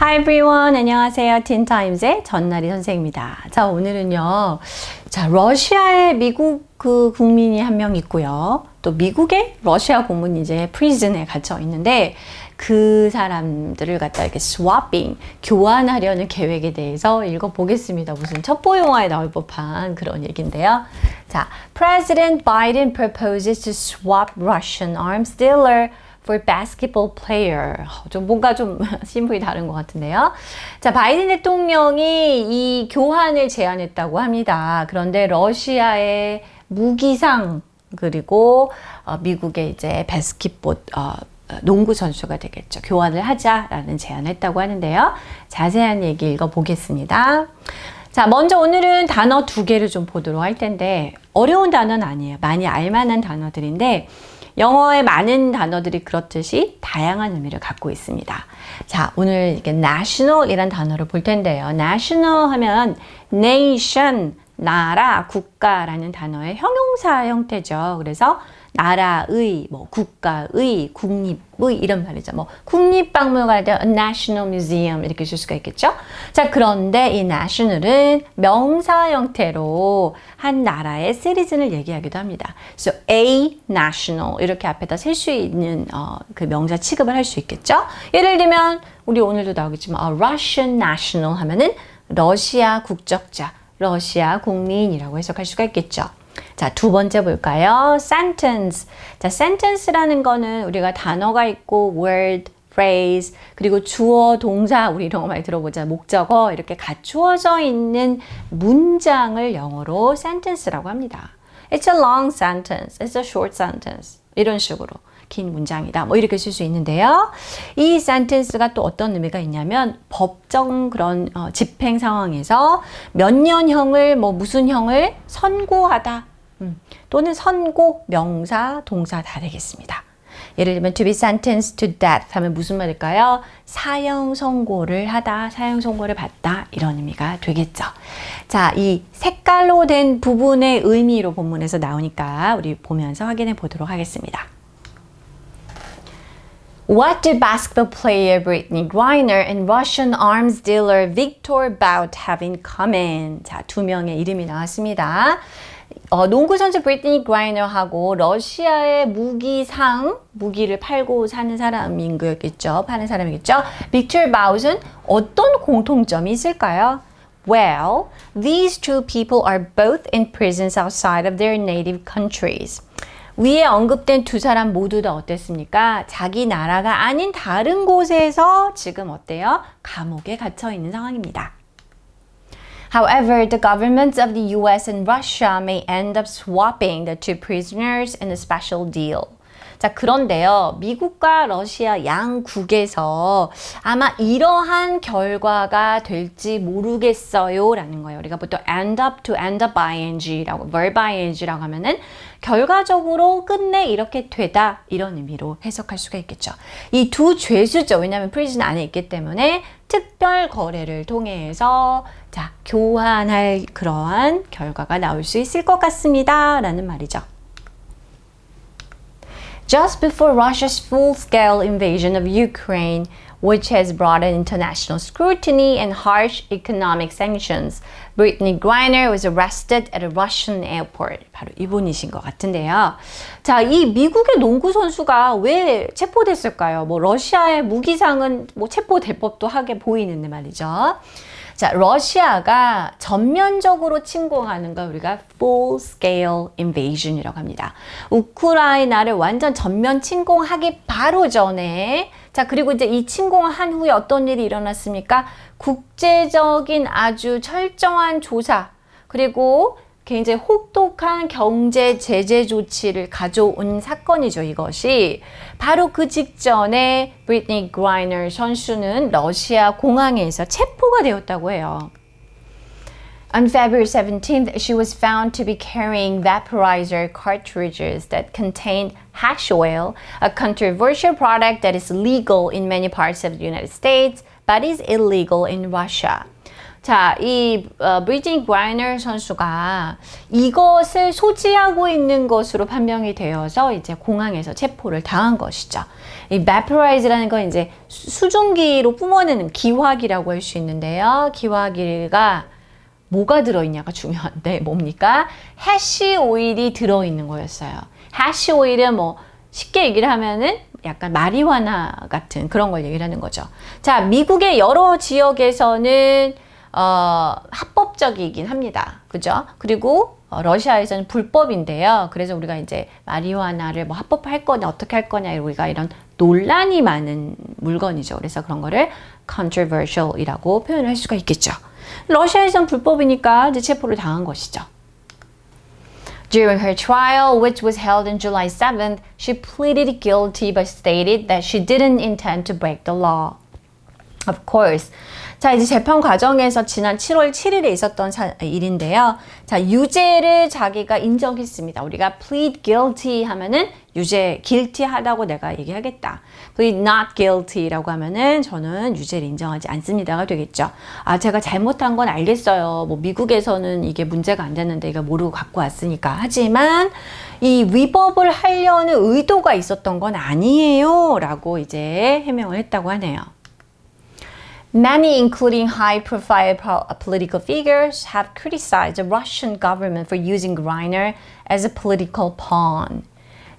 Hi everyone. 안녕하세요. 틴타임즈의 전나리 선생입니다. 자, 오늘은요. 자, 러시아에 미국 국민이 한 명 있고요. 또 미국에 러시아 공문이 이제 프리즌에 갇혀 있는데 그 사람들을 갖다 이렇게 swapping, 교환하려는 계획에 대해서 읽어보겠습니다. 무슨 첩보 영화에 나올 법한 그런 얘기인데요. 자, President Biden proposes to swap Russian arms dealer for basketball player. 좀 뭔가 좀 신분이 다른 것 같은데요. 자, 바이든 대통령이 이 교환을 제안했다고 합니다. 그런데 러시아의 무기상 그리고 미국의 이제 바스켓볼 농구 선수가 되겠죠. 교환을 하자라는 제안을 했다고 하는데요. 자세한 얘기 읽어보겠습니다. 자, 먼저 오늘은 단어 두 개를 좀 보도록 할 텐데 어려운 단어는 아니에요. 많이 알만한 단어들인데 영어의 많은 단어들이 그렇듯이 다양한 의미를 갖고 있습니다. 자, 오늘 이게 national이라는 단어를 볼 텐데요. national 하면 nation, 나라, 국가라는 단어의 형용사 형태죠. 그래서 나라의, 뭐 국가의, 국립의 이런 말이죠. 뭐 국립박물관에 a national museum 이렇게 쓸 수가 있겠죠. 자, 그런데 이 national은 명사 형태로 한 나라의 시리즈를 얘기하기도 합니다. So a national 이렇게 앞에다 쓸 수 있는 그 명사 취급을 할 수 있겠죠. 예를 들면 우리 오늘도 나오겠지만 Russian national 하면은 러시아 국적자, 러시아 국민이라고 해석할 수가 있겠죠. 자, 두 번째 볼까요? sentence. 자, sentence라는 거는 우리가 단어가 있고 word, phrase, 그리고 주어, 동사, 우리 이런 거 많이 들어보자. 목적어 이렇게 갖추어져 있는 문장을 영어로 sentence라고 합니다. It's a long sentence. It's a short sentence. 이런 식으로 긴 문장이다. 뭐 이렇게 쓸 수 있는데요. 이 sentence가 또 어떤 의미가 있냐면 법정 그런 집행 상황에서 몇 년형을 뭐 무슨 형을 선고하다. 또는 선고, 명사, 동사 다 되겠습니다. 예를 들면 to be sentenced to death 하면 무슨 말일까요? 사형 선고를 하다, 사형 선고를 받다 이런 의미가 되겠죠. 자, 이 색깔로 된 부분의 의미로 본문에서 나오니까 우리 보면서 확인해 보도록 하겠습니다. What do basketball player Brittany Griner and Russian arms dealer Viktor Bout have in common? 자, 두 명의 이름이 나왔습니다. 농구 선수 브리트니 그라이너하고 러시아의 무기를 팔고 사는 사람인 거겠죠. 파는 사람이겠죠. 빅터 바웃은 어떤 공통점이 있을까요? Well, these two people are both in prisons outside of their native countries. 위에 언급된 두 사람 모두 다 어땠습니까? 자기 나라가 아닌 다른 곳에서 지금 어때요? 감옥에 갇혀 있는 상황입니다. However, the governments of the US and Russia may end up swapping the two prisoners in a special deal. 자, 그런데요, 미국과 러시아 양국에서 아마 이러한 결과가 될지 모르겠어요 라는 거예요. 우리가 보통 end up to end up ing라고, verb ing라고 하면은 결과적으로 끝내 이렇게 되다 이런 의미로 해석할 수가 있겠죠. 이 두 죄수죠. 왜냐하면 프리즌 안에 있기 때문에 특별 거래를 통해서 자, 교환할 그러한 결과가 나올 수 있을 것 같습니다 라는 말이죠. Just before Russia's full-scale invasion of Ukraine, which has brought in international scrutiny and harsh economic sanctions, Brittany Griner was arrested at a Russian airport. 바로 이분이신 것 같은데요. 자, 이 미국의 농구 선수가 왜 체포됐을까요? 뭐 러시아의 무기상은 뭐 체포될 법도 하게 보이는데 말이죠. 자, 러시아가 전면적으로 침공하는 걸 우리가 full-scale invasion이라고 합니다. 우크라이나를 완전 전면 침공하기 바로 전에 자, 그리고 이제 이 침공한 후에 어떤 일이 일어났습니까? 국제적인 아주 철저한 조사 그리고 굉장히 혹독한 경제 제재 조치를 가져온 사건이죠. 이것이 바로 그 직전에 브리트니 그라이너 선수는 러시아 공항에서 체포가 되었다고 해요. On February 17th, she was found to be carrying vaporizer cartridges that contained hash oil, a controversial product that is legal in many parts of the United States, but is illegal in Russia. 자, 이 브리트니 그라이너 선수가 이것을 소지하고 있는 것으로 판명이 되어서 이제 공항에서 체포를 당한 것이죠. 이 vaporize라는 건 이제 수증기로 뿜어내는 기화기라고 할 수 있는데요. 기화기가 뭐가 들어있냐가 중요한데 뭡니까? 해시 오일이 들어있는 거였어요. 해시 오일은 뭐 쉽게 얘기를 하면은 약간 마리화나 같은 그런 걸 얘기를 하는 거죠. 자, 미국의 여러 지역에서는 합법적이긴 합니다. 그죠? 그리고 러시아에서는 불법인데요. 그래서 우리가 이제 마리화나를 뭐 합법할 거냐 어떻게 할 거냐 우리가 이런 논란이 많은 물건이죠. 그래서 그런 거를 controversial이라고 표현을 할 수가 있겠죠. 러시아에서는 불법이니까 이제 체포를 당한 것이죠. During her trial, which was held on July 7th, she pleaded guilty but stated that she didn't intend to break the law. Of course. 자, 이제 재판 과정에서 지난 7월 7일에 있었던 일인데요. 자, 유죄를 자기가 인정했습니다. 우리가 plead guilty 하면은 유죄, guilty 하다고 내가 얘기하겠다. plead not guilty라고 하면은 저는 유죄를 인정하지 않습니다가 되겠죠. 아, 제가 잘못한 건 알겠어요. 뭐 미국에서는 이게 문제가 안 됐는데 이거 모르고 갖고 왔으니까. 하지만 이 위법을 하려는 의도가 있었던 건 아니에요. 라고 이제 해명을 했다고 하네요. Many, including high-profile political figures, have criticized the Russian government for using Griner as a political pawn.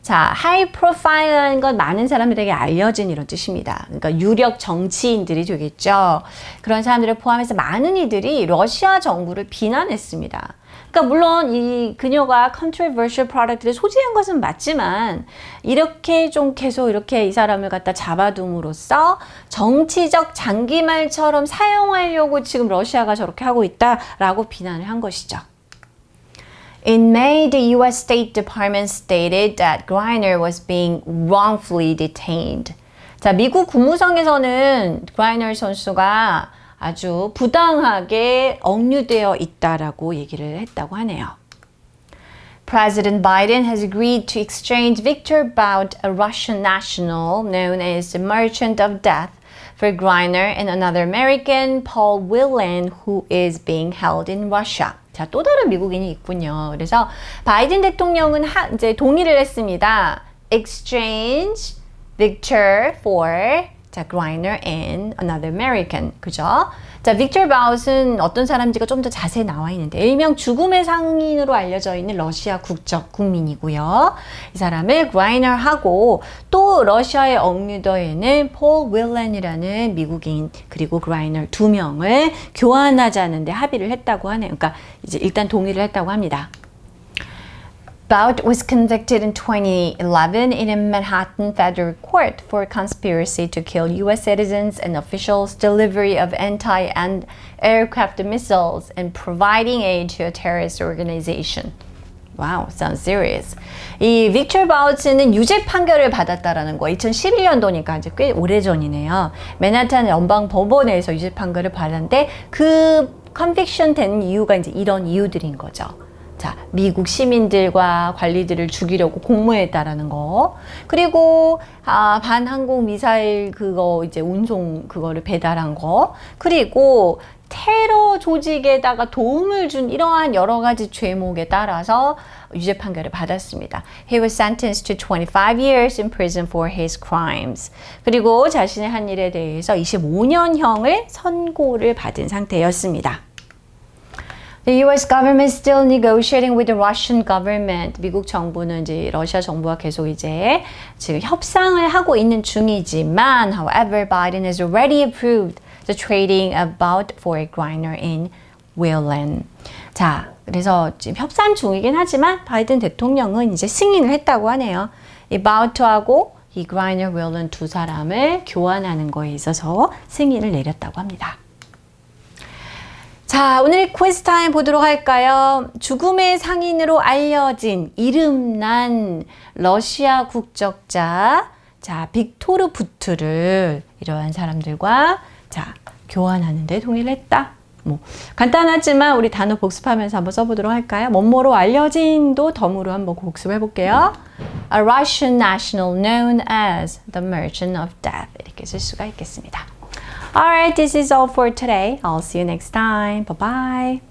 자, high-profile라는 건 많은 사람들에게 알려진 이런 뜻입니다. 그러니까 유력 정치인들이 되겠죠. 그런 사람들을 포함해서 많은 이들이 러시아 정부를 비난했습니다. 그러니까 물론 이 그녀가 controversial product를 소지한 것은 맞지만 이렇게 좀 계속 이렇게 이 사람을 갖다 잡아둠으로써 정치적 장기말처럼 사용하려고 지금 러시아가 저렇게 하고 있다라고 비난을 한 것이죠. In May, the U.S. State Department stated that Griner was being wrongfully detained. 자, 미국 국무성에서는 그라이너 선수가 아주 부당하게 억류되어 있다라고 얘기를 했다고 하네요. President Biden has agreed to exchange Viktor Bout, a Russian national known as the Merchant of Death, for Griner and another American, Paul Whelan, who is being held in Russia. 자, 또 다른 미국인이 있군요. 그래서 바이든 대통령은 이제 동의를 했습니다. Exchange Viktor for 자, Griner and another American. 그죠? 자, 빅터 바웃은 어떤 사람인지가 좀 더 자세히 나와 있는데 일명 죽음의 상인으로 알려져 있는 러시아 국적 국민이고요. 이 사람을 그라이너하고 또 러시아에 억류되어 있는 폴 윌렌이라는 미국인 그리고 그라이너 두 명을 교환하자는데 합의를 했다고 하네요. 그러니까 이제 일단 동의를 했다고 합니다. Bout was convicted in 2011 in a Manhattan federal court for conspiracy to kill U.S. citizens and officials, delivery of anti-aircraft missiles, and providing aid to a terrorist organization. Wow, sounds serious. 이 빅터 바우츠는 유죄 판결을 받았다라는 거 2011년도니까 이제 꽤 오래전이네요. 맨하탄 연방 법원에서 유죄 판결을 받았는데 그 컨빅션 된 이유가 이제 이런 이유들인 거죠. 자, 미국 시민들과 관리들을 죽이려고 공모했다라는 거. 그리고 반항공 미사일 그거 이제 운송 그거를 배달한 거. 그리고 테러 조직에다가 도움을 준 이러한 여러 가지 죄목에 따라서 유죄 판결을 받았습니다. He was sentenced to 25 years in prison for his crimes. 그리고 자신의 한 일에 대해서 25년형을 선고를 받은 상태였습니다. The U.S. government is still negotiating with the Russian government. 미국 정부는 이제 러시아 정부와 계속 이제 지금 협상을 하고 있는 중이지만, however, Biden has already approved the trading of Bout for Griner in Whelan. 자, 그래서 지금 협상 중이긴 하지만 바이든 대통령은 이제 승인을 했다고 하네요. 이 Bout하고 이 Griner, Whelan 두 사람을 교환하는 거에 있어서 승인을 내렸다고 합니다. 자, 오늘 퀴즈 타임 보도록 할까요? 죽음의 상인으로 알려진 이름난 러시아 국적자, 자, 빅토르 부트를 이러한 사람들과 자, 교환하는데 동의를 했다. 뭐 간단하지만 우리 단어 복습하면서 한번 써보도록 할까요? 뭐뭐로 알려진도 덤으로 한번 복습해 볼게요. A Russian national known as the Merchant of Death 이렇게 쓸 수가 있겠습니다. Alright, this is all for today. I'll see you next time. Bye bye.